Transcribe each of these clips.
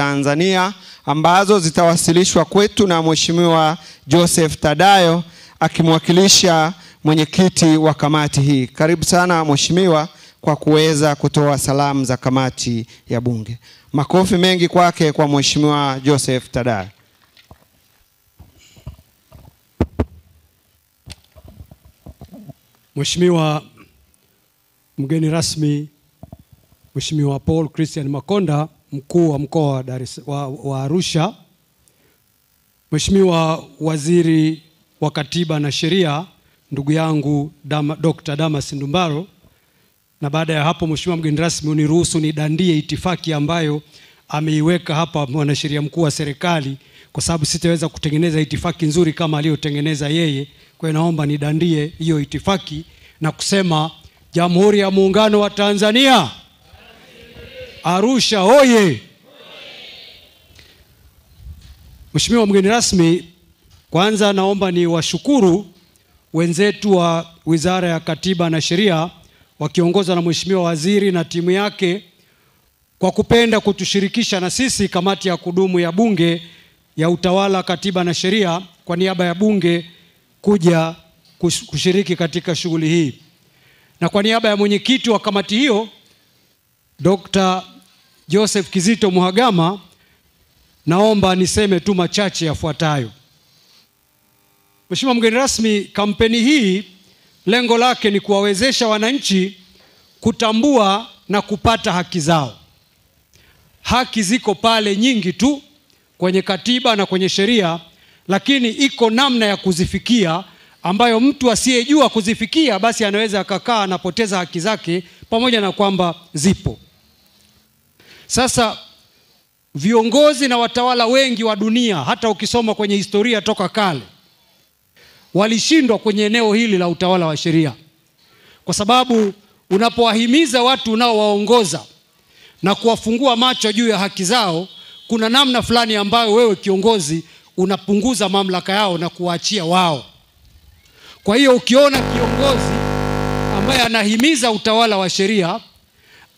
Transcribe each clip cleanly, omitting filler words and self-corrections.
Tanzania ambazo zitawasilishwa kwetu na Mheshimiwa Joseph Tadayo akimwakilisha mwenyekiti wa kamati hii. Karibu sana Mheshimiwa kwa kuweza kutoa salamu za kamati ya Bunge. Makofi mengi kwake kwa Mheshimiwa Joseph Tadayo. Mheshimiwa mgeni rasmi, Mheshimiwa Paul Christian Makonda, mkuu wa mkoa wa Arusha, Mheshimiwa Waziri wa Katiba na Sheria, ndugu yangu Dr. Damas Ndumbaro, na baada ya hapo Mheshimiwa mgeni rasmi uniruhusu nidandie itifaki ambayo ameiweka hapa mwanasheria mkuu wa serikali, kwa sababu sitaweza kutengeneza itifaki nzuri kama aliyotengeneza yeye. Kwa hiyo naomba nidandie hiyo itifaki na kusema Jamhuri ya Muungano wa Tanzania, Arusha hoye! Mheshimiwa mgeni rasmi, kwanza naomba ni washukuru wenzetu wa Wizara ya Katiba na Sheria wakiongozwa na Mheshimiwa Waziri na timu yake kwa kupenda kutushirikisha na sisi kamati ya kudumu ya Bunge ya Utawala, Katiba na Sheria kwa niaba ya Bunge kuja kushiriki katika shughuli hii. Na kwa niaba ya mwenyekiti wa kamati hiyo Dr. Joseph Kizito Mhagama, naomba niseme tu machache yafuatayo. Mheshimiwa mgeni rasmi, kampeni hii lengo lake ni kuwawezesha wananchi kutambua na kupata haki zao. Haki ziko pale nyingi tu kwenye katiba na kwenye sheria, lakini iko namna ya kuzifikia ambayo mtu asiyejua kuzifikia basi anaweza akakaa anapoteza haki zake, pamoja na kwamba zipo. Sasa viongozi na watawala wengi wa dunia, hata ukisoma kwenye historia toka kale, walishindwa kwenye eneo hili la utawala wa sheria, kwa sababu unapowahimiza watu unaowaongoza na kuwafungua macho juu ya haki zao, kuna namna fulani ambayo wewe kiongozi unapunguza mamlaka yao na kuwaachia wao. Kwa hiyo ukiona kiongozi ambaye anahimiza utawala wa sheria,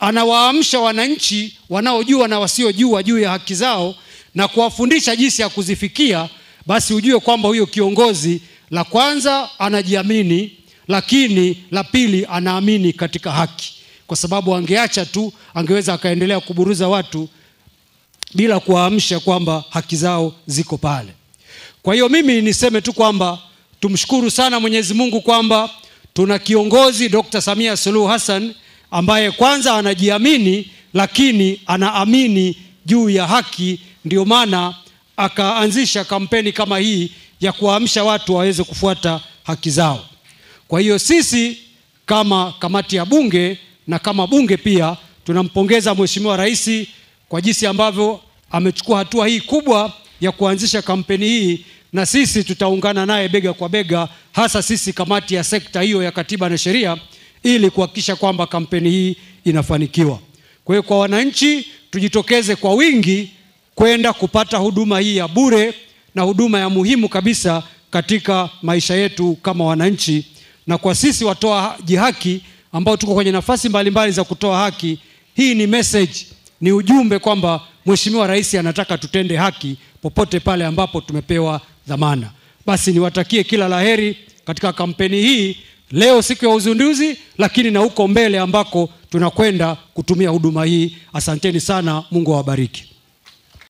anawaamsha wananchi wanaojua na wasiojua juu ya haki zao na kuwafundisha jinsi ya kuzifikia, basi ujue kwamba huyo kiongozi, la kwanza anajiamini, lakini la pili anaamini katika haki. Kwa sababu angeacha tu, angeweza akaendelea kuburuza watu bila kuwaamsha kwamba haki zao ziko pale. Kwa hiyo mimi niseme tu kwamba tumshukuru sana Mwenyezi Mungu kwamba tuna kiongozi Dr. Samia Suluhu Hassan ambaye kwanza anajiamini, lakini anaamini juu ya haki. Ndio maana akaanzisha kampeni kama hii ya kuamsha watu waweze kufuata haki zao. Kwa hiyo sisi kama kamati ya Bunge na kama Bunge pia tunampongeza Mheshimiwa Rais kwa jinsi ambavyo amechukua hatua hii kubwa ya kuanzisha kampeni hii, na sisi tutaungana naye bega kwa bega, hasa sisi kamati ya sekta hiyo ya Katiba na Sheria, ili kuhakikisha kwamba kampeni hii inafanikiwa. Kwa hiyo kwa wananchi tujitokeze kwa wingi kwenda kupata huduma hii ya bure na huduma ya muhimu kabisa katika maisha yetu kama wananchi. Na kwa sisi watoa haki ambao tuko kwenye nafasi mbalimbali za kutoa haki, hii ni message, ni ujumbe kwamba Mheshimiwa Rais anataka tutende haki popote pale ambapo tumepewa dhamana. Basi niwatakie kila laheri katika kampeni hii leo, siku ya uzinduzi, lakini na huko mbele ambako tunakwenda kutumia huduma hii. Asanteni sana, Mungu awabariki.